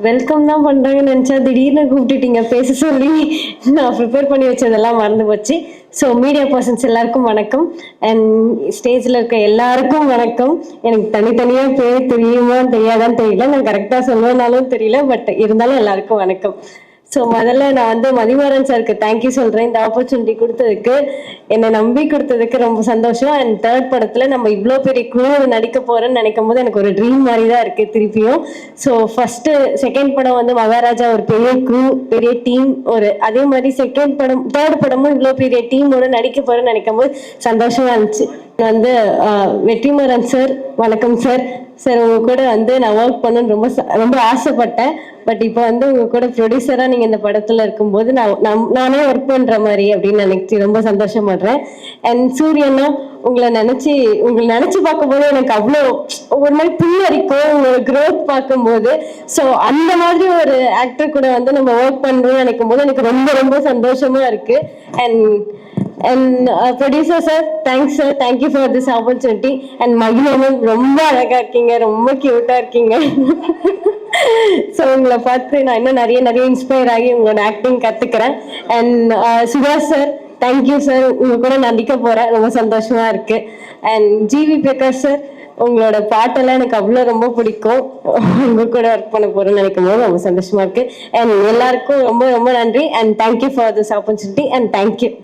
Welcome தான் பண்றாங்கன்னு நினைச்சா திடீர்னு கூப்பிட்டுட்டீங்க பேச சொல்லி. நான் ப்ரிப்பேர் பண்ணி வச்சதெல்லாம் மறந்து போச்சு. ஸோ மீடியா பர்சன்ஸ் எல்லாருக்கும் வணக்கம். அண்ட் ஸ்டேஜ்ல இருக்க எல்லாருக்கும் வணக்கம். எனக்கு தனித்தனியா பேர் தெரியுமா தெரியாதான்னு தெரியல, நான் கரெக்டா சொல்லுவேனாலும் தெரியல, பட் இருந்தாலும் எல்லாருக்கும் வணக்கம். ஸோ முதல்ல நான் வந்து மதிமாறன் சாருக்கு தேங்க்யூ சொல்றேன். இந்த ஆப்பர்ச்சுனிட்டி கொடுத்ததுக்கு, என்னை நம்பி கொடுத்ததுக்கு ரொம்ப சந்தோஷம். அண்ட் தேர்ட் படத்துல நம்ம இவ்வளோ பெரிய குழு நடிக்க போறேன்னு நினைக்கும் போது எனக்கு ஒரு ட்ரீம் மாதிரி தான் இருக்கு திருப்பியும். ஸோ ஃபர்ஸ்ட் செகண்ட் படம் வந்து மகாராஜா ஒரு பெரிய குழு, பெரிய டீம், ஒரு அதே மாதிரி செகண்ட் படம் தேர்ட் படமும் இவ்வளோ பெரிய டீமோட நடிக்க போறேன்னு நினைக்கும் போது சந்தோஷமா இருந்துச்சு. வந்து வெற்றிமாறன் சார், வணக்கம் சார். சார் உங்க கூட வந்து நான் ஒர்க் பண்ணணும்னு ரொம்ப ரொம்ப ஆசைப்பட்டேன். பட் இப்போ வந்து உங்க கூட ப்ரொடியூசரா நீங்க இந்த படத்துல இருக்கும்போது நானே ஒர்க் பண்ற மாதிரி அப்படின்னு நினைச்சு ரொம்ப சந்தோஷப்படுறேன். அண்ட் சூரியனா, உங்களை நினைச்சு பார்க்கும்போது எனக்கு அவ்வளோ ஒரு மாதிரி புல்லரிக்கும் உங்களோட க்ரோத் பார்க்கும்போது. ஸோ அந்த மாதிரி ஒரு ஆக்டர் கூட வந்து நம்ம ஒர்க் பண்றோம்னு நினைக்கும் போது எனக்கு ரொம்ப ரொம்ப சந்தோஷமா இருக்கு. And producer sir, thanks sir, thank you for this opportunity. And Magizhan ரொம்ப அழகா இருக்கீங்க, ரொம்ப கியூட்டா இருக்கீங்க. ஸோ உங்களை பார்த்து நான் இன்னும் நிறைய நிறைய இன்ஸ்பயர் ஆகி உங்களோட ஆக்டிங் கத்துக்கிறேன். அண்ட் சுபாஷ் சார், தேங்க்யூ சார், உங்க கூட நடிக்க போறேன், ரொம்ப சந்தோஷமா இருக்கு. அண்ட் ஜிவி பிரகாஷ் சார், உங்களோட பாட்டெல்லாம் எனக்கு அவ்வளோ ரொம்ப பிடிக்கும். உங்க கூட ஒர்க் பண்ண போறேன்னு நினைக்கும் போது ரொம்ப சந்தோஷமா இருக்கு. அண்ட் எல்லாருக்கும் ரொம்ப ரொம்ப நன்றி. And thank you for this opportunity. And thank you.